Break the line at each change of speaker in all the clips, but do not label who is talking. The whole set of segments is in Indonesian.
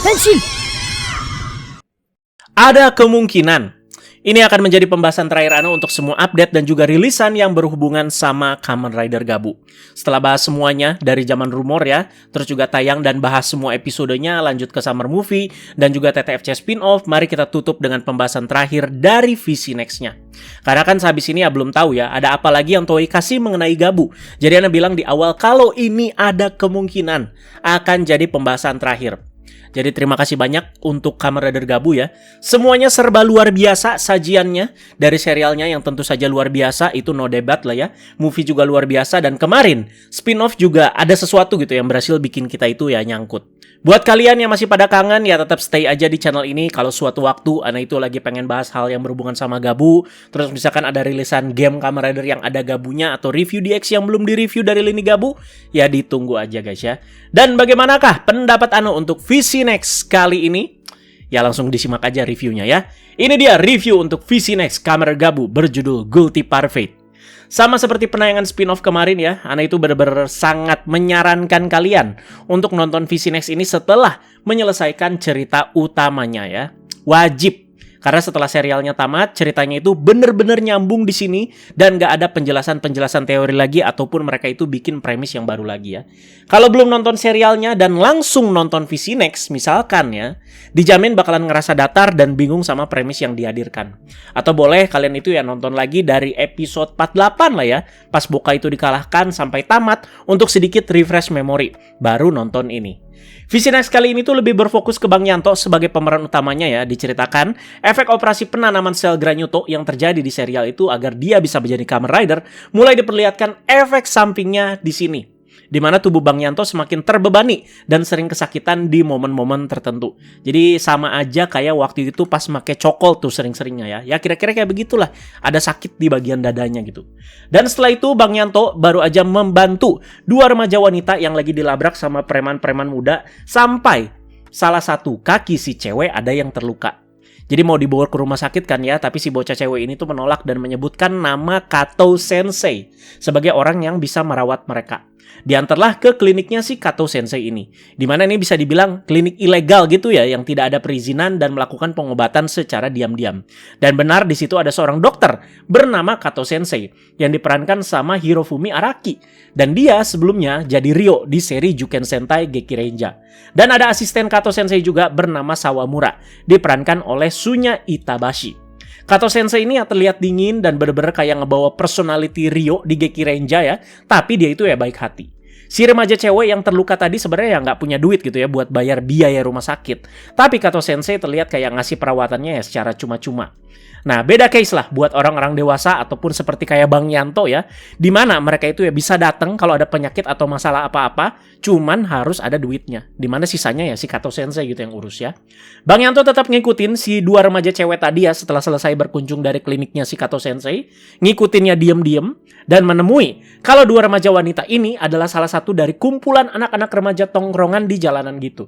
Henshin!
Ada kemungkinan ini akan menjadi pembahasan terakhir Ano untuk semua update dan juga rilisan yang berhubungan sama Kamen Rider Gabu. Setelah bahas semuanya dari zaman rumor ya, terus juga tayang dan bahas semua episodenya, lanjut ke Summer Movie dan juga TTFC spin-off, mari kita tutup dengan pembahasan terakhir dari visi next-nya. Karena kan sehabis ini ya belum tahu ya, ada apa lagi yang Toei kasih mengenai Gabu. Jadi Ana bilang di awal kalau ini ada kemungkinan akan jadi pembahasan terakhir. Jadi terima kasih banyak untuk Kamen Rider Gabu ya. Semuanya serba luar biasa sajiannya. Dari serialnya yang tentu saja luar biasa, itu no debat lah ya. Movie juga luar biasa, dan kemarin spin-off juga ada sesuatu gitu yang berhasil bikin kita itu ya nyangkut. Buat kalian yang masih pada kangen ya tetap stay aja di channel ini. Kalau suatu waktu Ana itu lagi pengen bahas hal yang berhubungan sama Gabu, terus misalkan ada rilisan game Kamen Rider yang ada Gabunya atau review DX yang belum direview dari lini Gabu, ya ditunggu aja guys ya. Dan bagaimanakah pendapat Ana untuk visi next kali ini? Ya langsung disimak aja reviewnya ya. Ini dia review untuk visi next Kamen Rider Gabu berjudul Guilty Parfait. Sama seperti penayangan spin-off kemarin ya, Ana itu benar-benar sangat menyarankan kalian untuk nonton visi next ini setelah menyelesaikan cerita utamanya ya. Wajib. Karena setelah serialnya tamat, ceritanya itu bener-bener nyambung di sini dan gak ada penjelasan-penjelasan teori lagi ataupun mereka itu bikin premis yang baru lagi ya. Kalau belum nonton serialnya dan langsung nonton visi next misalkan ya, dijamin bakalan ngerasa datar dan bingung sama premis yang dihadirkan. Atau boleh kalian itu ya nonton lagi dari episode 48 lah ya, pas Boka itu dikalahkan sampai tamat untuk sedikit refresh memori, baru nonton ini. Visi next kali ini tuh lebih berfokus ke Bang Yanto sebagai pemeran utamanya ya. Diceritakan efek operasi penanaman sel Granuto yang terjadi di serial itu agar dia bisa menjadi Kamen Rider, mulai diperlihatkan efek sampingnya di sini, di mana tubuh Bang Yanto semakin terbebani dan sering kesakitan di momen-momen tertentu. Jadi sama aja kayak waktu itu pas make cokol tuh sering-seringnya ya. Ya kira-kira kayak begitulah. Ada sakit di bagian dadanya gitu. Dan setelah itu Bang Yanto baru aja membantu dua remaja wanita yang lagi dilabrak sama preman-preman muda sampai salah satu kaki si cewek ada yang terluka. Jadi mau dibawa ke rumah sakit kan ya, tapi si bocah cewek ini tuh menolak dan menyebutkan nama Kato Sensei sebagai orang yang bisa merawat mereka. Diantarlah ke kliniknya si Kato Sensei ini, dimana ini bisa dibilang klinik ilegal gitu ya, yang tidak ada perizinan dan melakukan pengobatan secara diam-diam. Dan benar di situ ada seorang dokter bernama Kato Sensei yang diperankan sama Hirofumi Araki, dan dia sebelumnya jadi Ryo di seri Juken Sentai Gekirenja. Dan ada asisten Kato Sensei juga bernama Sawamura, diperankan oleh Sunya Itabashi. Kato Sensei ini terlihat dingin dan bener-bener kayak ngebawa personality Ryo di Gekirenja ya, tapi dia itu ya baik hati. Si remaja cewek yang terluka tadi sebenarnya ya nggak punya duit gitu ya buat bayar biaya rumah sakit, tapi Kato Sensei terlihat kayak ngasih perawatannya ya secara cuma-cuma. Nah, beda case lah buat orang-orang dewasa ataupun seperti kayak Bang Yanto ya, di mana mereka itu ya bisa datang kalau ada penyakit atau masalah apa-apa, cuman harus ada duitnya. Di mana sisanya ya si Kato Sensei gitu yang urus ya. Bang Yanto tetap ngikutin si dua remaja cewek tadi ya setelah selesai berkunjung dari kliniknya si Kato Sensei, ngikutinnya diem-diem dan menemui kalau dua remaja wanita ini adalah salah satu dari kumpulan anak-anak remaja tongkrongan di jalanan gitu.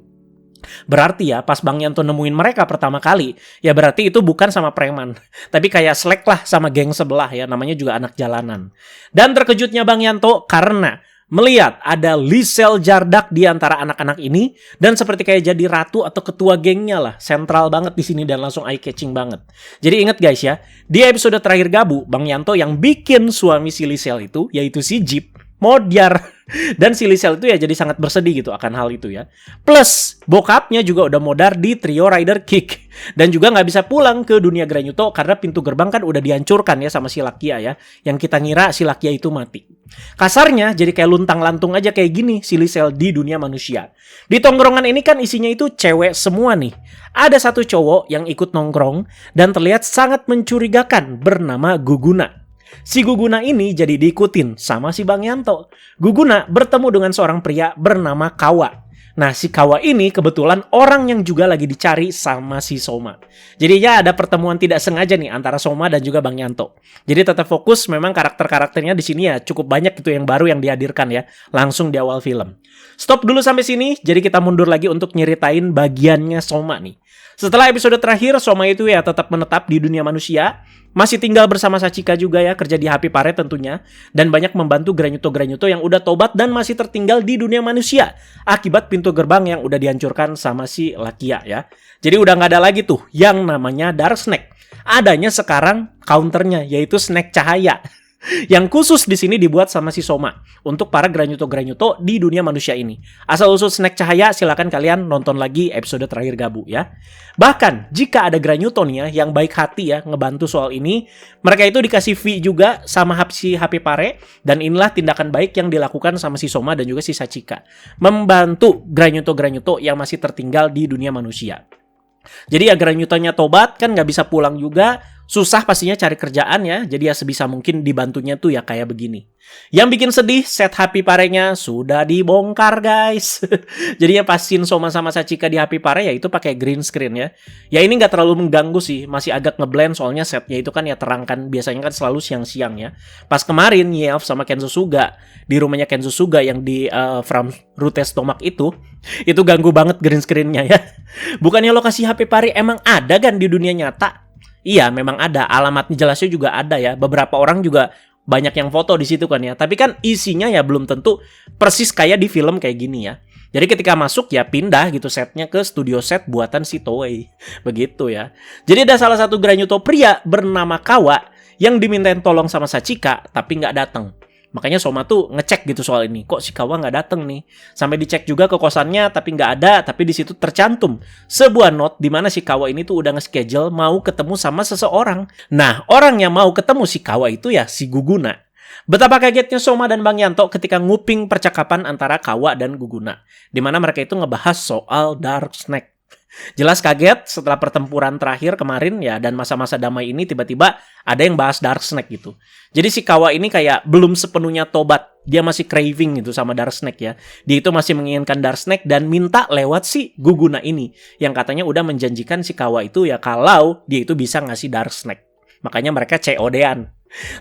Berarti ya pas Bang Yanto nemuin mereka pertama kali, ya berarti itu bukan sama preman, tapi kayak slack lah sama geng sebelah ya, namanya juga anak jalanan. Dan terkejutnya Bang Yanto karena melihat ada Lisel Jardak di antara anak-anak ini, dan seperti kayak jadi ratu atau ketua gengnya lah, sentral banget di sini dan langsung eye catching banget. Jadi inget guys ya, di episode terakhir Gabu, Bang Yanto yang bikin suami si Lisel itu, yaitu si Jeep, modiar. Dan si Lisel itu ya jadi sangat bersedih gitu akan hal itu ya. Plus bokapnya juga udah modar di trio Rider Kick, dan juga nggak bisa pulang ke dunia Granuto karena pintu gerbang kan udah dihancurkan ya sama si Lakia ya, yang kita ngira si Lakia itu mati. Kasarnya jadi kayak luntang-lantung aja kayak gini si Lisel di dunia manusia. Di tongkrongan ini kan isinya itu cewek semua nih. Ada satu cowok yang ikut nongkrong dan terlihat sangat mencurigakan bernama Guguna. Si Guguna ini jadi diikutin sama si Bang Yanto. Guguna bertemu dengan seorang pria bernama Kawa. Nah, si Kawa ini kebetulan orang yang juga lagi dicari sama si Soma. Jadi ya ada pertemuan tidak sengaja nih antara Soma dan juga Bang Yanto. Jadi tetap fokus, memang karakter-karakternya di sini ya cukup banyak gitu yang baru yang dihadirkan ya, langsung di awal film. Stop dulu sampai sini, jadi kita mundur lagi untuk nyeritain bagiannya Soma nih. Setelah episode terakhir, Soma itu ya tetap menetap di dunia manusia, masih tinggal bersama Sachika juga ya, kerja di Happy Parade tentunya, dan banyak membantu Granuto yang udah tobat dan masih tertinggal di dunia manusia akibat pintu gerbang yang udah dihancurkan sama si Lakia ya. Jadi udah nggak ada lagi tuh yang namanya Dark Snack. Adanya sekarang counternya, yaitu Snack Cahaya. Yang khusus di sini dibuat sama si Soma untuk para Granuto di dunia manusia ini. Asal usul Snack Cahaya, silakan kalian nonton lagi episode terakhir Gabu ya. Bahkan jika ada Granuto nih ya yang baik hati ya ngebantu soal ini, mereka itu dikasih fee juga sama si Happy Pare, dan inilah tindakan baik yang dilakukan sama si Soma dan juga si Sachika, membantu Granuto yang masih tertinggal di dunia manusia. Jadi ya Granutonya tobat kan nggak bisa pulang juga, susah pastinya cari kerjaan ya. Jadi ya sebisa mungkin dibantunya tuh ya kayak begini. Yang bikin sedih, set Happy Pare-nya sudah dibongkar guys. Jadi ya pastiin Soma sama Sachika di Happy Pare ya itu pakai green screen ya. Ya ini nggak terlalu mengganggu sih, masih agak ngeblend soalnya setnya itu kan ya terang kan, biasanya kan selalu siang-siang ya. Pas kemarin Yeov sama Kenzo Suga di rumahnya Kenzo Suga yang di From Rootes Tomak itu ganggu banget green screen-nya ya. Bukannya lokasi Happy Pare emang ada kan di dunia nyata? Iya, memang ada. Alamatnya jelasnya juga ada ya. Beberapa orang juga banyak yang foto di situ kan ya. Tapi kan isinya ya belum tentu persis kayak di film kayak gini ya. Jadi ketika masuk ya pindah gitu setnya ke studio set buatan si Toei. Begitu ya. Jadi ada salah satu Granuto pria bernama Kawa yang dimintain tolong sama Sachika tapi nggak datang. Makanya Soma tuh ngecek gitu soal ini. Kok si Kawa nggak dateng nih? Sampai dicek juga ke kosannya tapi nggak ada. Tapi di situ tercantum sebuah note di mana si Kawa ini tuh udah nge-schedule mau ketemu sama seseorang. Nah, orang yang mau ketemu si Kawa itu ya si Guguna. Betapa kagetnya Soma dan Bang Yanto ketika nguping percakapan antara Kawa dan Guguna. Di mana mereka itu ngebahas soal Dark Snack. Jelas kaget setelah pertempuran terakhir kemarin ya, dan masa-masa damai ini tiba-tiba ada yang bahas Dark Snack gitu. Jadi si Kawa ini kayak belum sepenuhnya tobat. Dia masih craving gitu sama Dark Snack ya. Dia itu masih menginginkan Dark Snack dan minta lewat si Guguna ini. Yang katanya udah menjanjikan si Kawa itu ya kalau dia itu bisa ngasih Dark Snack. Makanya mereka COD-an.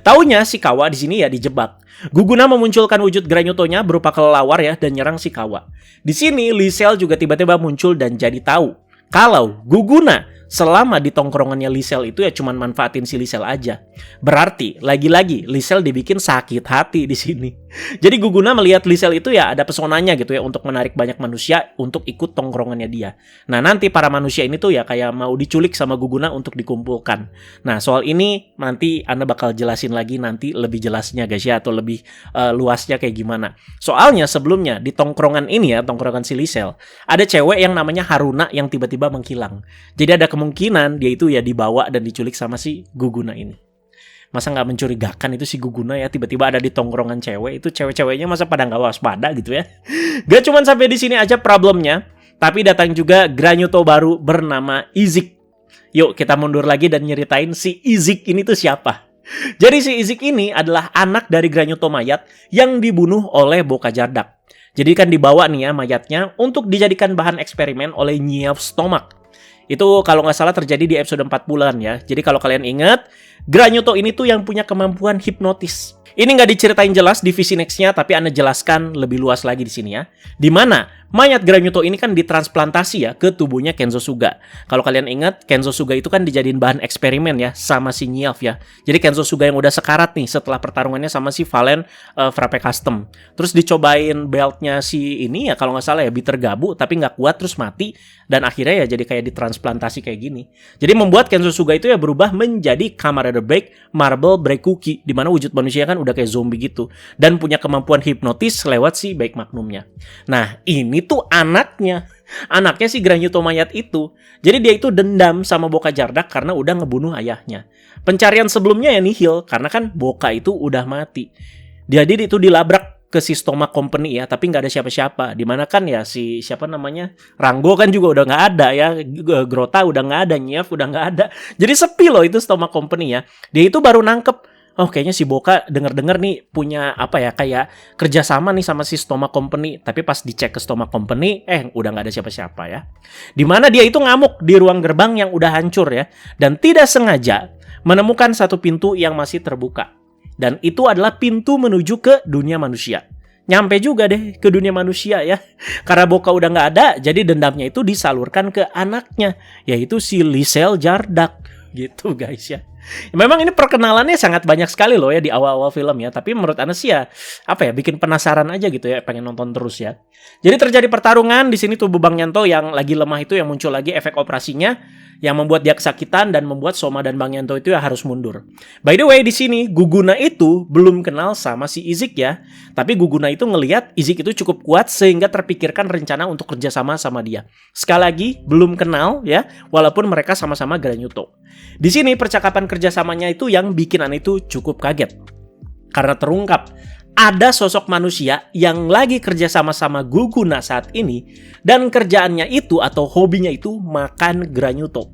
Taunya si Kawa di sini ya dijebak. Guguna memunculkan wujud Granutonya berupa kelelawar ya dan nyerang si Kawa. Di sini Lisel juga tiba-tiba muncul dan jadi tahu kalau Guguna selama di tongkrongannya Lisel itu ya cuman manfaatin si Lisel aja. Berarti lagi-lagi Lisel dibikin sakit hati di sini. Jadi Guguna melihat Lisel itu ya ada pesonanya gitu ya untuk menarik banyak manusia untuk ikut tongkrongannya dia. Nah nanti para manusia ini tuh ya kayak mau diculik sama Guguna untuk dikumpulkan. Nah soal ini nanti Anda bakal jelasin lagi nanti lebih jelasnya guys ya, atau lebih luasnya kayak gimana. Soalnya sebelumnya di tongkrongan ini ya, tongkrongan si Lisel, ada cewek yang namanya Haruna yang tiba-tiba menghilang. Jadi ada kemungkinan dia itu ya dibawa dan diculik sama si Guguna ini. Masa nggak mencurigakan itu si Guguna ya tiba-tiba ada di tongkrongan cewek, itu cewek-ceweknya masa pada nggak waspada gitu ya. Gak cuman sampai di sini aja problemnya, tapi datang juga Granuto baru bernama Izik. Yuk kita mundur lagi dan nyeritain si Izik ini tuh siapa. Jadi si Izik ini adalah anak dari Granuto mayat yang dibunuh oleh Boka Jardak. Jadi kan dibawa nih ya mayatnya untuk dijadikan bahan eksperimen oleh Yeov Tomak. Itu kalau nggak salah terjadi di episode 4 bulan ya. Jadi kalau kalian ingat, Granuto ini tuh yang punya kemampuan hipnotis. Ini nggak diceritain jelas di visi next-nya, tapi Anda jelaskan lebih luas lagi di sini ya. Di mana mayat Granuto ini kan ditransplantasi ya ke tubuhnya Kenzo Suga. Kalau kalian ingat, Kenzo Suga itu kan dijadiin bahan eksperimen ya sama si Yeov ya. Jadi Kenzo Suga yang udah sekarat nih setelah pertarungannya sama si Valen Frappe Custom. Terus dicobain beltnya si ini ya kalau nggak salah ya Bitter Gabu, tapi nggak kuat terus mati. Dan akhirnya ya jadi kayak ditransplantasi kayak gini. Jadi membuat Kenzo Suga itu ya berubah menjadi Kamen Rider Break Marble Break Cookie, di mana wujud manusia kan udah kayak zombie gitu dan punya kemampuan hipnotis lewat si Break Magnumnya. Nah, ini tuh anaknya si Granuto mayat itu. Jadi dia itu dendam sama Boka Jardak karena udah ngebunuh ayahnya. Pencarian sebelumnya ya nihil karena kan Boka itu udah mati. Jadi itu dilabrak ke si Stoma Company ya, tapi nggak ada siapa-siapa. Dimana kan ya si siapa namanya Rango kan juga udah nggak ada ya, Grota udah nggak ada, Yeov udah nggak ada. Jadi sepi loh itu Stoma Company ya. Dia itu baru nangkep, oh kayaknya si Boka denger-denger nih punya apa ya kayak kerjasama nih sama si Stoma Company. Tapi pas dicek ke Stoma Company, udah nggak ada siapa-siapa ya. Dimana dia itu ngamuk di ruang gerbang yang udah hancur ya, dan tidak sengaja menemukan satu pintu yang masih terbuka. Dan itu adalah pintu menuju ke dunia manusia. nyampe juga deh ke dunia manusia ya. Karena Boka udah nggak ada, jadi dendamnya itu disalurkan ke anaknya, yaitu si Lisel Jardak gitu guys ya. Memang ini perkenalannya sangat banyak sekali loh ya di awal-awal film ya. Tapi menurut Anda sih ya, apa ya, bikin penasaran aja gitu ya, pengen nonton terus ya. Jadi terjadi pertarungan di sini, tubuh Bang Yanto yang lagi lemah itu yang muncul lagi efek operasinya yang membuat dia kesakitan dan membuat Soma dan Bang Yanto itu ya harus mundur. By the way, di sini Guguna itu belum kenal sama si Izik ya. Tapi Guguna itu ngelihat Izik itu cukup kuat sehingga terpikirkan rencana untuk kerjasama sama dia. Sekali lagi, belum kenal ya, walaupun mereka sama-sama Granyuto. Di sini percakapan kerjasamanya itu yang bikin Ana itu cukup kaget. Karena terungkap ada sosok manusia yang lagi kerja sama-sama Guguna saat ini, dan kerjaannya itu atau hobinya itu makan Granyuto.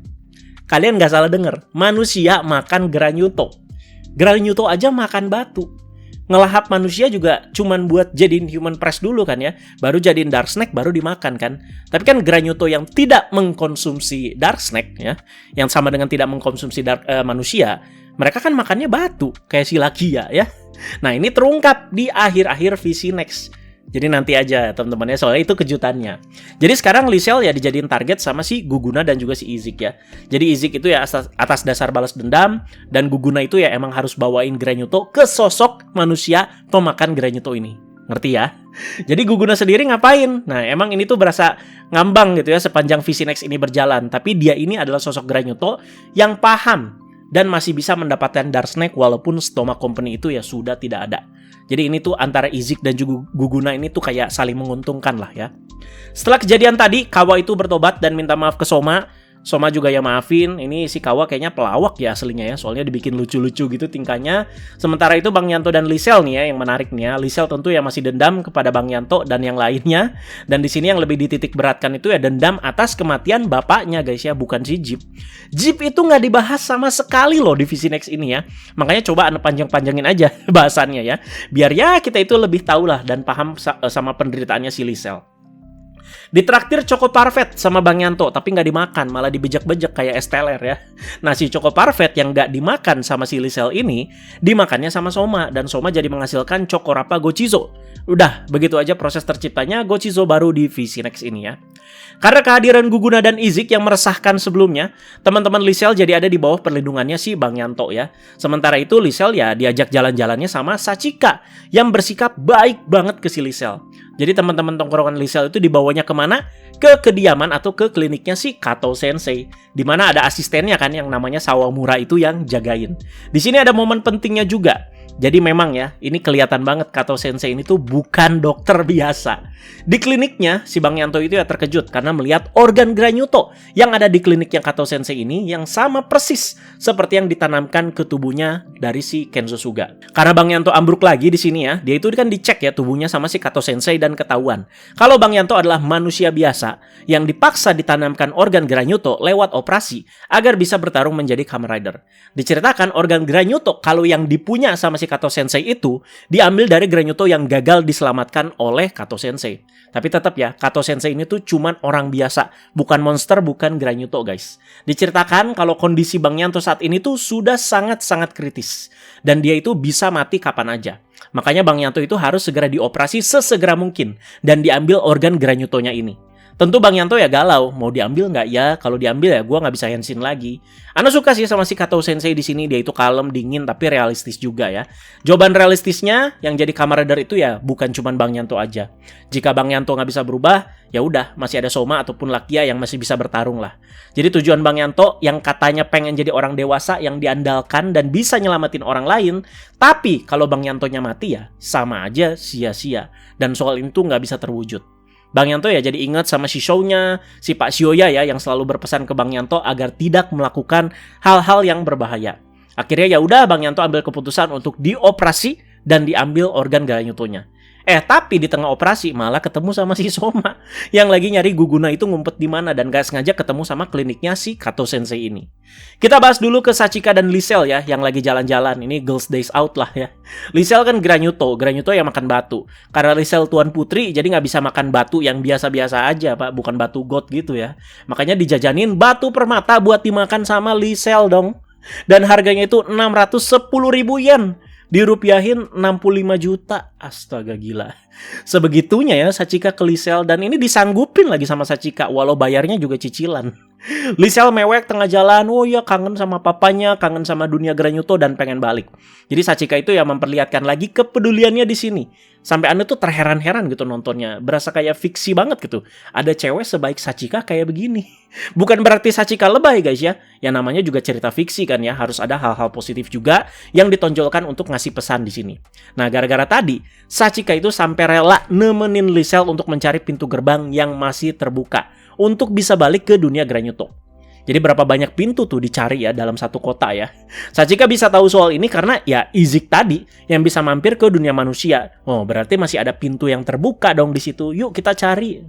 Kalian nggak salah denger, manusia makan Granyuto. Granyuto aja makan batu. Ngelahap manusia juga cuman buat jadiin human press dulu kan ya, baru jadiin dark snack baru dimakan kan. Tapi kan Granyuto yang tidak mengkonsumsi dark snack ya, yang sama dengan tidak mengkonsumsi manusia, mereka kan makannya batu kayak si Lakia ya. Nah ini terungkap di akhir-akhir Visi Next. Jadi nanti aja teman-teman ya, soalnya itu kejutannya. Jadi sekarang Lisel ya dijadiin target sama si Guguna dan juga si Izik ya. Jadi Izik itu ya atas dasar balas dendam, dan Guguna itu ya emang harus bawain Granyuto ke sosok manusia pemakan Granyuto ini. Ngerti ya? Jadi Guguna sendiri ngapain? Nah emang ini tuh berasa ngambang gitu ya sepanjang Visi Next ini berjalan. Tapi dia ini adalah sosok Granyuto yang paham dan masih bisa mendapatkan Dark Snake walaupun Stoma Company itu ya sudah tidak ada. Jadi ini tuh antara Izik dan juga Guguna ini tuh kayak saling menguntungkan lah ya. Setelah kejadian tadi, Kawa itu bertobat dan minta maaf ke Soma. Soma juga ya maafin. Ini si Kawa kayaknya pelawak ya aslinya ya, soalnya dibikin lucu-lucu gitu tingkahnya. Sementara itu Bang Yanto dan Lisel nih ya yang menarik nih ya. Lisel tentu ya masih dendam kepada Bang Yanto dan yang lainnya. Dan di sini yang lebih dititik beratkan itu ya dendam atas kematian bapaknya guys ya, bukan si Jeep. Jeep itu nggak dibahas sama sekali loh di Visi Next ini ya. Makanya coba Anda panjang-panjangin aja bahasannya ya, biar ya kita itu lebih tahu lah dan paham sama penderitaannya si Lisel. Ditraktir Choco Parfait sama Bang Yanto, tapi nggak dimakan, malah dibejek-bejek kayak es teler ya. Nah si Choco Parfait yang nggak dimakan sama si Lisel ini, dimakannya sama Soma, dan Soma jadi menghasilkan Choco Rappa Gochizo. Udah, begitu aja proses terciptanya Gochizo baru di Visi Next ini ya. Karena kehadiran Guguna dan Izik yang meresahkan sebelumnya, teman-teman Lisel jadi ada di bawah perlindungannya si Bang Yanto ya. Sementara itu Lisel ya diajak jalan-jalannya sama Sachika yang bersikap baik banget ke si Lisel. Jadi teman-teman tongkrongan Lisel itu dibawanya kemana? Ke kediaman atau ke kliniknya si Kato Sensei, di mana ada asistennya kan yang namanya Sawamura itu yang jagain. Di sini ada momen pentingnya juga. Jadi memang ya, ini kelihatan banget Kato Sensei ini tuh bukan dokter biasa. Di kliniknya, si Bang Yanto itu ya terkejut karena melihat organ Granyuto yang ada di kliniknya Kato Sensei ini yang sama persis seperti yang ditanamkan ke tubuhnya dari si Kenzo Suga. Karena Bang Yanto ambruk lagi di sini ya, dia itu kan dicek ya tubuhnya sama si Kato Sensei dan ketahuan kalau Bang Yanto adalah manusia biasa yang dipaksa ditanamkan organ Granyuto lewat operasi agar bisa bertarung menjadi Kamen Rider. Diceritakan organ Granyuto kalau yang dipunya sama si Kato Sensei itu diambil dari Granyuto yang gagal diselamatkan oleh Kato Sensei. Tapi tetap ya, Kato Sensei ini tuh cuman orang biasa, bukan monster, bukan Granyuto guys. Diceritakan kalau kondisi Bang Yanto saat ini tuh sudah sangat-sangat kritis, dan dia itu bisa mati kapan aja. Makanya Bang Yanto itu harus segera dioperasi sesegera mungkin dan diambil organ Granyutonya ini. Tentu Bang Yanto ya galau, mau diambil nggak ya? Kalau diambil ya gue nggak bisa henshin lagi. Ana suka sih sama si Kato Sensei di sini, dia itu kalem, dingin, tapi realistis juga ya. Jawaban realistisnya yang jadi Kamen Rider itu ya bukan cuman Bang Yanto aja. Jika Bang Yanto nggak bisa berubah, ya udah masih ada Soma ataupun Lakia yang masih bisa bertarung lah. Jadi tujuan Bang Yanto yang katanya pengen jadi orang dewasa yang diandalkan dan bisa nyelamatin orang lain, tapi kalau Bang Yantonya mati ya sama aja sia-sia. Dan soal itu nggak bisa terwujud. Bang Yanto ya jadi ingat sama si Shou-nya, si Pak Shioya ya yang selalu berpesan ke Bang Yanto agar tidak melakukan hal-hal yang berbahaya. Akhirnya ya udah Bang Yanto ambil keputusan untuk dioperasi dan diambil organ Granyutonya. Tapi di tengah operasi malah ketemu sama si Soma yang lagi nyari Guguna itu ngumpet di mana dan gak sengaja ketemu sama kliniknya si Kato Sensei ini. Kita bahas dulu ke Sachika dan Lisel ya yang lagi jalan-jalan. Ini girls days out lah ya. Lisel kan Granyuto yang makan batu. Karena Lisel tuan putri jadi gak bisa makan batu yang biasa-biasa aja Pak, bukan batu god gitu ya. Makanya dijajanin batu permata buat dimakan sama Lisel dong. Dan harganya itu 610.000 yen. dirupiahin 65 juta. Astaga, gila. Sebegitunya ya Sachika ke Lisel, dan ini disanggupin lagi sama Sachika walau bayarnya juga cicilan. Lisel mewek tengah jalan, oh ya kangen sama papanya, kangen sama dunia Granyuto dan pengen balik. Jadi Sachika itu ya memperlihatkan lagi kepeduliannya di sini. Sampai Anda tuh terheran-heran gitu nontonnya, berasa kayak fiksi banget gitu. Ada cewek sebaik Sachika kayak begini. Bukan berarti Sachika lebay guys ya. Yang namanya juga cerita fiksi kan ya, harus ada hal-hal positif juga yang ditonjolkan untuk ngasih pesan di sini. Nah, gara-gara tadi Sachika itu sampai rela nemenin Lisel untuk mencari pintu gerbang yang masih terbuka untuk bisa balik ke dunia Granyuto. Jadi berapa banyak pintu tuh dicari ya dalam satu kota ya. Sachika bisa tahu soal ini karena ya Izik tadi yang bisa mampir ke dunia manusia. Oh, berarti masih ada pintu yang terbuka dong di situ. Yuk kita cari.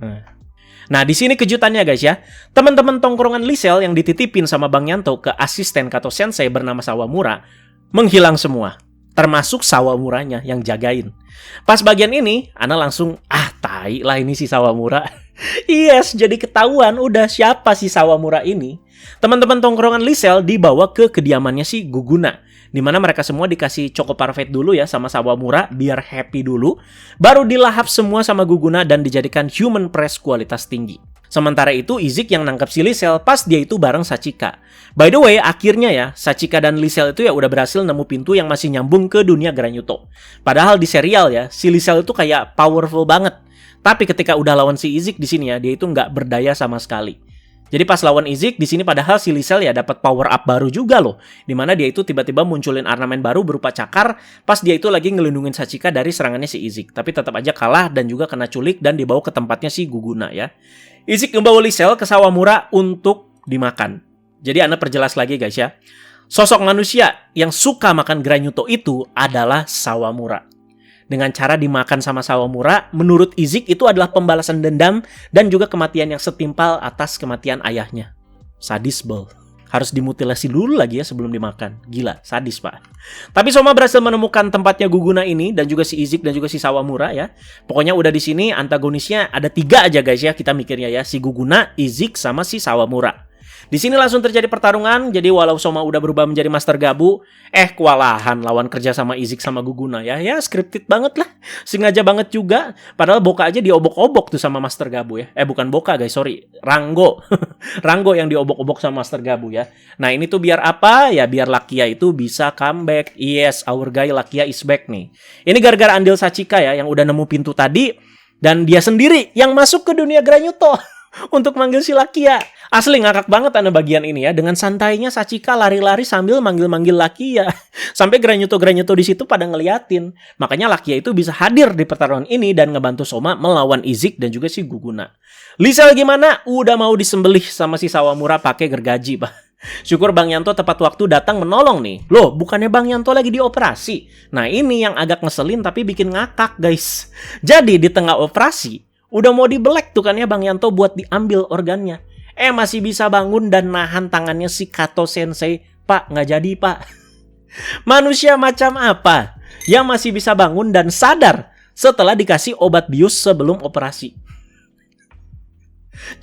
Nah, di sini kejutannya guys ya. Teman-teman tongkrongan Lisel yang dititipin sama Bang Yanto ke asisten Kato Sensei bernama Sawamura menghilang semua. Termasuk Sawamuranya yang jagain. Pas bagian ini, Ana langsung, tai lah ini si Sawamura. Yes, jadi ketahuan udah siapa si Sawamura ini. Teman-teman tongkrongan Lisel dibawa ke kediamannya si Guguna, di mana mereka semua dikasih Choco Parfait dulu ya sama Sawamura biar happy dulu. Baru dilahap semua sama Guguna dan dijadikan human press kualitas tinggi. Sementara itu Izik yang nangkep si Lisel pas dia itu bareng Sachika. By the way, akhirnya ya Sachika dan Lisel itu ya udah berhasil nemu pintu yang masih nyambung ke dunia Granyuto. Padahal di serial ya, si Lisel itu kayak powerful banget. Tapi ketika udah lawan si Izik di sini ya, dia itu nggak berdaya sama sekali. Jadi pas lawan Izik di sini padahal si Lisel ya dapat power up baru juga loh, di mana dia itu tiba-tiba munculin ornamen baru berupa cakar pas dia itu lagi ngelindungin Sachika dari serangannya si Izik. Tapi tetap aja kalah dan juga kena culik dan dibawa ke tempatnya si Guguna ya. Izik ngebawa Lisel ke Sawamura untuk dimakan. Jadi Anda perjelas lagi guys ya. Sosok manusia yang suka makan Granyuto itu adalah Sawamura. Dengan cara dimakan sama Sawamura, menurut Izik itu adalah pembalasan dendam dan juga kematian yang setimpal atas kematian ayahnya. Sadis bol. Harus dimutilasi dulu lagi ya sebelum dimakan. Gila, sadis pak. Tapi Soma berhasil menemukan tempatnya Guguna ini dan juga si Izik dan juga si Sawamura ya. Pokoknya udah di sini antagonisnya ada 3 aja guys ya kita mikirnya ya. Si Guguna, Izik sama si Sawamura. Di sini langsung terjadi pertarungan, jadi walau Soma udah berubah menjadi Master Gabu, kewalahan lawan kerja sama Izik sama Guguna ya. Ya scripted banget lah, sengaja banget juga. Padahal Boka aja diobok-obok tuh sama Master Gabu ya. Bukan Boka guys, sorry, Ranggo. Ranggo yang diobok-obok sama Master Gabu ya. Nah ini tuh biar apa? Ya biar Lakia itu bisa comeback. Yes, our guy Lakia is back nih. Ini gara-gara andil Sachika ya, yang udah nemu pintu tadi. Dan dia sendiri yang masuk ke dunia Granyuto untuk manggil si Lakia. Asli ngakak banget Anda bagian ini ya. Dengan santainya Sachika lari-lari sambil manggil-manggil Lakia. Sampai Granyuto-Granyuto di situ pada ngeliatin. Makanya Lakia itu bisa hadir di pertarungan ini dan ngebantu Soma melawan Izik dan juga si Guguna. Lisel gimana? Udah mau disembelih sama si Sawamura pakai gergaji, Pak. Syukur Bang Yanto tepat waktu datang menolong nih. Loh, bukannya Bang Yanto lagi dioperasi? Nah, ini yang agak ngeselin tapi bikin ngakak, guys. Jadi di tengah operasi, udah mau dibelek tuh kan ya Bang Yanto buat diambil organnya. Masih bisa bangun dan nahan tangannya si Kato Sensei. Pak, nggak jadi pak. Manusia macam apa yang masih bisa bangun dan sadar setelah dikasih obat bius sebelum operasi?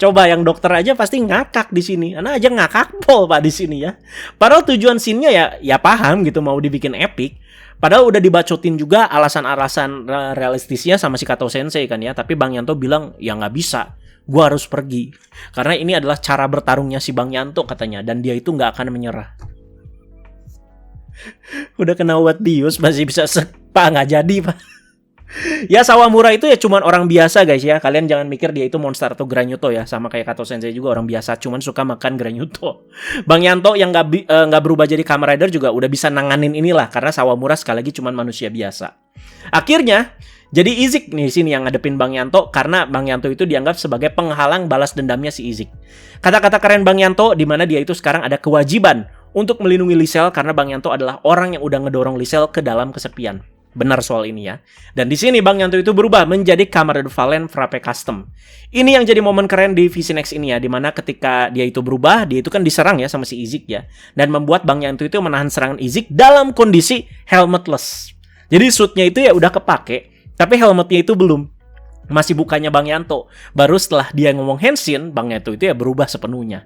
Coba yang dokter aja pasti ngakak di sini. Anak aja ngakak pol pak di sini ya. Padahal tujuan scene-nya ya paham gitu mau dibikin epic. Padahal udah dibacotin juga alasan-alasan realistisnya sama si Kato Sensei kan ya. Tapi Bang Yanto bilang ya nggak bisa. Gua harus pergi. Karena ini adalah cara bertarungnya si Bang Yanto katanya. Dan dia itu nggak akan menyerah. Udah kena obat bius masih bisa pak nggak jadi pak. Ya Sawamura itu ya cuman orang biasa guys ya. Kalian jangan mikir dia itu monster atau Granyuto ya. Sama kayak Kato Sensei juga orang biasa. Cuman suka makan Granyuto. Bang Yanto yang gak berubah jadi Kamen Rider juga udah bisa nanganin inilah. Karena Sawamura sekali lagi cuman manusia biasa. Akhirnya jadi Izik nih sini yang ngadepin Bang Yanto. Karena Bang Yanto itu dianggap sebagai penghalang balas dendamnya si Izik. Kata-kata keren Bang Yanto dimana dia itu sekarang ada kewajiban untuk melindungi Lisel. Karena Bang Yanto adalah orang yang udah ngedorong Lisel ke dalam kesepian. Benar soal ini ya. Dan di sini Bang Yanto itu berubah menjadi Kamen Rider Valen Frappe Custom. Ini yang jadi momen keren di Vision X ini ya, dimana ketika dia itu berubah, dia itu kan diserang ya sama si Izik ya, dan membuat Bang Yanto itu menahan serangan Izik dalam kondisi helmetless. Jadi suitnya itu ya udah kepake, tapi helmetnya itu belum. Masih bukanya Bang Yanto. Baru setelah dia ngomong Henshin, Bang Yanto itu ya berubah sepenuhnya.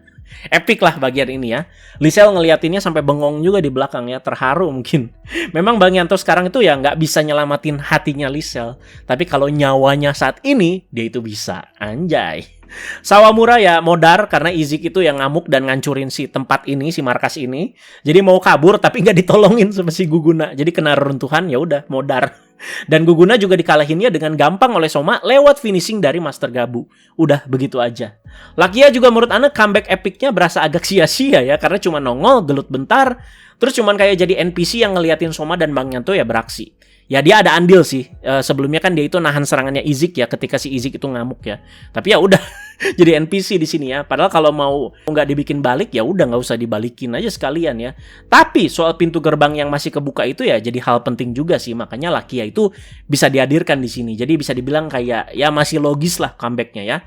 Epic lah bagian ini ya. Lisel ngeliatinnya sampai bengong juga di belakang ya, terharu mungkin. Memang Bang Yanto sekarang itu ya nggak bisa nyelamatin hatinya Lisel. Tapi kalau nyawanya saat ini, dia itu bisa. Anjay. Sawamura ya modar karena Izik itu yang ngamuk dan ngancurin si tempat ini, si markas ini. Jadi mau kabur tapi nggak ditolongin sama si Guguna. Jadi kena reruntuhan, ya udah modar. Dan Guguna juga dikalahinnya dengan gampang oleh Soma lewat finishing dari Master Gabu. Udah begitu aja. Lakia juga menurut Ana comeback epicnya berasa agak sia-sia ya, karena cuma nongol, gelut bentar, terus cuman kayak jadi NPC yang ngeliatin Soma dan Bang Yanto ya beraksi. Ya dia ada andil sih. Sebelumnya kan dia itu nahan serangannya Izik ya ketika si Izik itu ngamuk ya. Tapi ya udah jadi NPC di sini ya. Padahal kalau mau nggak dibikin balik ya udah nggak usah dibalikin aja sekalian ya. Tapi soal pintu gerbang yang masih kebuka itu ya jadi hal penting juga sih. Makanya Lakia itu bisa dihadirkan di sini. Jadi bisa dibilang kayak ya masih logis lah comebacknya ya.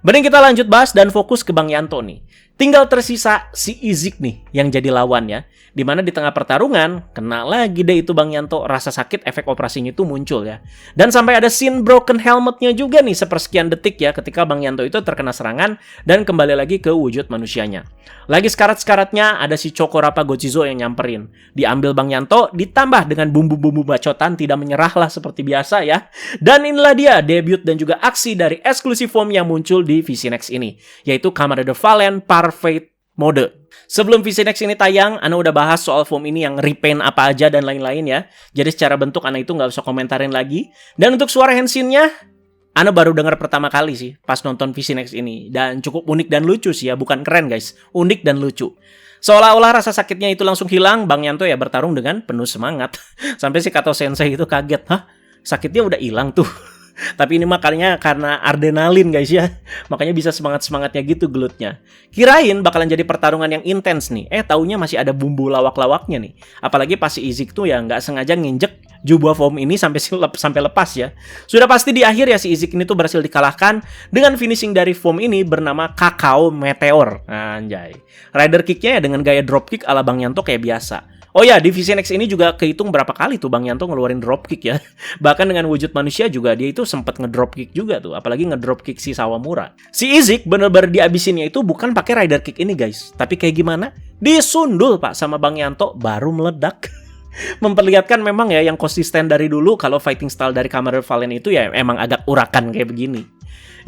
Mending kita lanjut bahas dan fokus ke Bang Yanto nih. Tinggal tersisa si Izik nih yang jadi lawan ya. Dimana di tengah pertarungan, kena lagi deh itu Bang Yanto, rasa sakit efek operasinya itu muncul ya. Dan sampai ada scene broken helmetnya juga nih sepersekian detik ya ketika Bang Yanto itu terkena serangan dan kembali lagi ke wujud manusianya. Lagi sekarat-sekaratnya ada si Chokorapa Gochizo yang nyamperin. Diambil Bang Yanto, ditambah dengan bumbu-bumbu bacotan tidak menyerah lah seperti biasa ya. Dan inilah dia debut dan juga aksi dari exclusive form yang muncul di VCNext ini, yaitu Kamen Rider Valen Parfait Mode. Sebelum VCNext ini tayang, Ana udah bahas soal form ini yang repaint apa aja dan lain-lain ya. Jadi secara bentuk Ana itu nggak usah komentarin lagi. Dan untuk suara Henshin-nya, Ana baru dengar pertama kali sih pas nonton VCNext ini. Dan cukup unik dan lucu sih ya, bukan keren guys. Unik dan lucu. Seolah-olah rasa sakitnya itu langsung hilang, Bang Yanto ya bertarung dengan penuh semangat. Sampai si Kato Sensei itu kaget, hah? Sakitnya udah hilang tuh. Tapi ini makanya karena adrenalin guys ya. Makanya bisa semangat-semangatnya gitu gelutnya. Kirain bakalan jadi pertarungan yang intens nih. Taunya masih ada bumbu lawak-lawaknya nih. Apalagi pas si Izik tuh ya nggak sengaja nginjek jubah form ini sampai lepas ya. Sudah pasti di akhir ya si Izik ini tuh berhasil dikalahkan dengan finishing dari form ini bernama Kakao Meteor. Anjay. Rider kicknya ya dengan gaya dropkick ala Bang Yanto kayak biasa. Oh ya, di VCNext ini juga kehitung berapa kali tuh Bang Yanto ngeluarin dropkick ya. Bahkan dengan wujud manusia juga dia itu sempat ngedropkick juga tuh. Apalagi ngedropkick si Sawamura. Si Izik bener-bener diabisinnya itu bukan pakai rider kick ini guys. Tapi kayak gimana? Disundul pak sama Bang Yanto baru meledak. Memperlihatkan memang ya yang konsisten dari dulu kalau fighting style dari Kamen Rider Valen itu ya emang agak urakan kayak begini.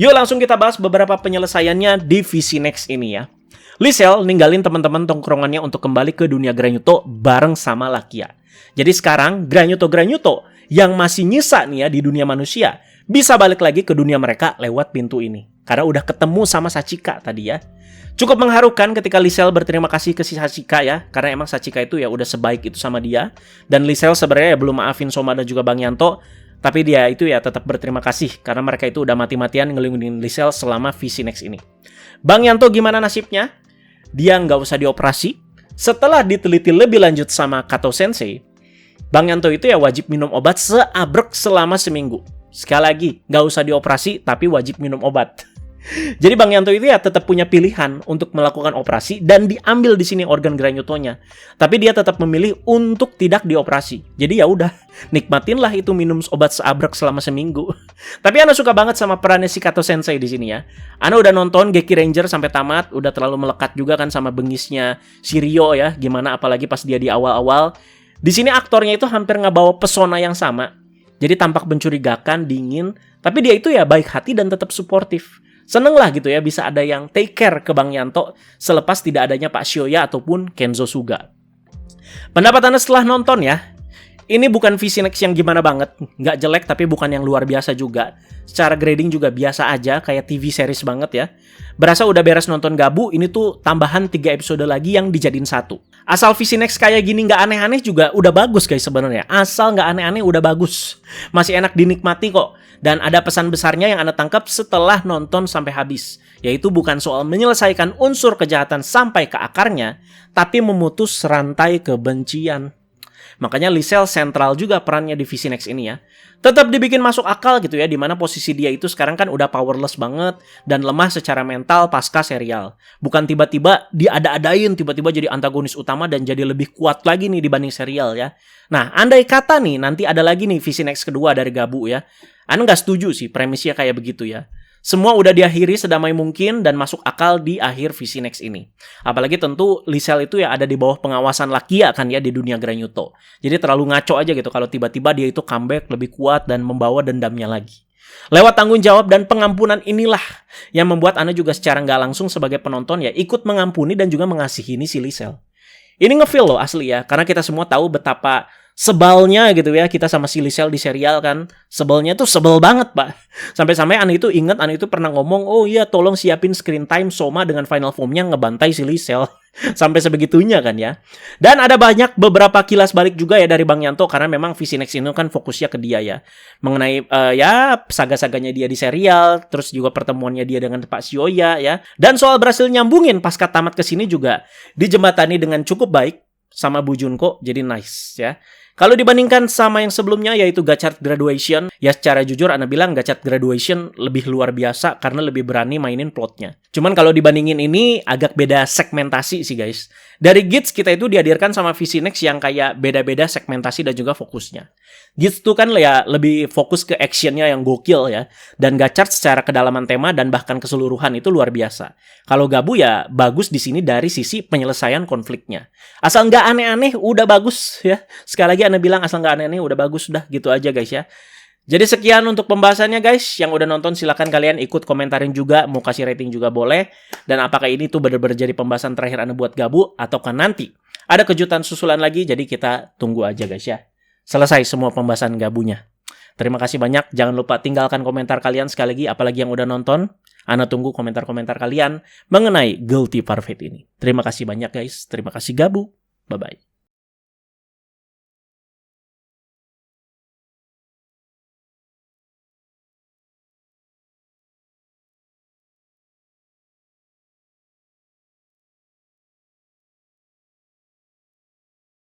Yuk langsung kita bahas beberapa penyelesaiannya di VCNext ini ya. Lisel ninggalin teman-teman tongkrongannya untuk kembali ke dunia Granyuto bareng sama Lakia. Jadi sekarang Granyuto yang masih nyisa nih ya di dunia manusia bisa balik lagi ke dunia mereka lewat pintu ini. Karena udah ketemu sama Sachika tadi ya. Cukup mengharukan ketika Lisel berterima kasih ke si Sachika ya. Karena emang Sachika itu ya udah sebaik itu sama dia. Dan Lisel sebenarnya ya belum maafin Soma dan juga Bang Yanto. Tapi dia itu ya tetap berterima kasih karena mereka itu udah mati-matian ngelindungin Lisel selama VCNext ini. Bang Yanto gimana nasibnya? Dia nggak usah dioperasi. Setelah diteliti lebih lanjut sama Kato Sensei, Bang Yanto itu ya wajib minum obat seabrek selama seminggu. Sekali lagi, nggak usah dioperasi tapi wajib minum obat. Jadi Bang Yanto itu ya tetap punya pilihan untuk melakukan operasi dan diambil di sini organ Granyutonya. Tapi dia tetap memilih untuk tidak dioperasi. Jadi ya udah, nikmatinlah itu minum obat seabrek selama seminggu. Tapi Ana suka banget sama perannya si Kato Sensei di sini ya. Ana udah nonton Geki Ranger sampai tamat, udah terlalu melekat juga kan sama bengisnya si Ryo ya. Gimana apalagi pas dia di awal-awal. Di sini aktornya itu hampir ngebawa pesona yang sama. Jadi tampak mencurigakan, dingin, tapi dia itu ya baik hati dan tetap suportif. Seneng lah gitu ya bisa ada yang take care ke Bang Yanto selepas tidak adanya Pak Shioya ataupun Kenzo Suga. Pendapat Anda setelah nonton ya, ini bukan VCNext yang gimana banget, nggak jelek tapi bukan yang luar biasa juga. Secara grading juga biasa aja, kayak TV series banget ya. Berasa udah beres nonton Gabu, ini tuh tambahan 3 episode lagi yang dijadiin satu. Asal VCNext kayak gini nggak aneh-aneh juga udah bagus guys sebenarnya. Asal nggak aneh-aneh udah bagus. Masih enak dinikmati kok. Dan ada pesan besarnya yang Anda tangkap setelah nonton sampai habis. Yaitu bukan soal menyelesaikan unsur kejahatan sampai ke akarnya, tapi memutus rantai kebencian. Makanya Lisel sentral juga perannya di VCNext ini ya. Tetap dibikin masuk akal gitu ya, dimana posisi dia itu sekarang kan udah powerless banget dan lemah secara mental pasca serial. Bukan tiba-tiba diada-adain, tiba-tiba jadi antagonis utama dan jadi lebih kuat lagi nih dibanding serial ya. Nah, andai kata nih nanti ada lagi nih VCNext kedua dari Gabu ya. Anda nggak setuju sih premisnya kayak begitu ya. Semua udah diakhiri sedamai mungkin dan masuk akal di akhir Visi Next ini. Apalagi tentu Lisel itu ya ada di bawah pengawasan Lakia kan ya di dunia Granuto. Jadi terlalu ngaco aja gitu kalau tiba-tiba dia itu comeback lebih kuat dan membawa dendamnya lagi. Lewat tanggung jawab dan pengampunan inilah yang membuat Ana juga secara nggak langsung sebagai penonton ya ikut mengampuni dan juga mengasihi si Lisel. Ini ngefeel loh asli ya, karena kita semua tahu betapa sebalnya gitu ya kita sama si Lisel di serial kan. Sebelnya tuh sebel banget, Pak. Sampai-sampai Ana itu ingat, Ana itu pernah ngomong, oh iya tolong siapin screen time Soma dengan final formnya ngebantai si Lisel. Sampai sebegitunya kan ya. Dan ada banyak beberapa kilas balik juga ya dari Bang Yanto, karena memang Visi Next ini kan fokusnya ke dia ya. Mengenai ya saga-saganya dia di serial, terus juga pertemuannya dia dengan Pak Sioya ya. Dan soal berhasil nyambungin pasca tamat kesini juga dijembatani dengan cukup baik sama Bu Junko, jadi nice ya. Kalau dibandingkan sama yang sebelumnya yaitu Gachard Graduation, ya secara jujur Ana bilang Gachard Graduation lebih luar biasa karena lebih berani mainin plotnya. Cuman kalau dibandingin ini agak beda segmentasi sih guys. Dari Gits kita itu dihadirkan sama Visi Next yang kayak beda-beda segmentasi dan juga fokusnya. Gits itu kan ya lebih fokus ke actionnya yang gokil ya. Dan Gachard secara kedalaman tema dan bahkan keseluruhan itu luar biasa. Kalau Gabu ya bagus di sini dari sisi penyelesaian konfliknya. Asal nggak aneh-aneh udah bagus ya. Sekali lagi Ana bilang asal nggak aneh-aneh udah bagus, udah gitu aja guys ya. Jadi sekian untuk pembahasannya guys. Yang udah nonton silakan kalian ikut komentarin juga, mau kasih rating juga boleh. Dan apakah ini tuh benar-benar jadi pembahasan terakhir Ana buat Gabu ataukah nanti ada kejutan susulan lagi, jadi kita tunggu aja guys ya. Selesai semua pembahasan Gabunya. Terima kasih banyak. Jangan lupa tinggalkan komentar kalian sekali lagi, apalagi yang udah nonton. Ana tunggu komentar-komentar kalian mengenai Guilty Parfait ini. Terima kasih banyak guys. Terima kasih Gabu. Bye-bye.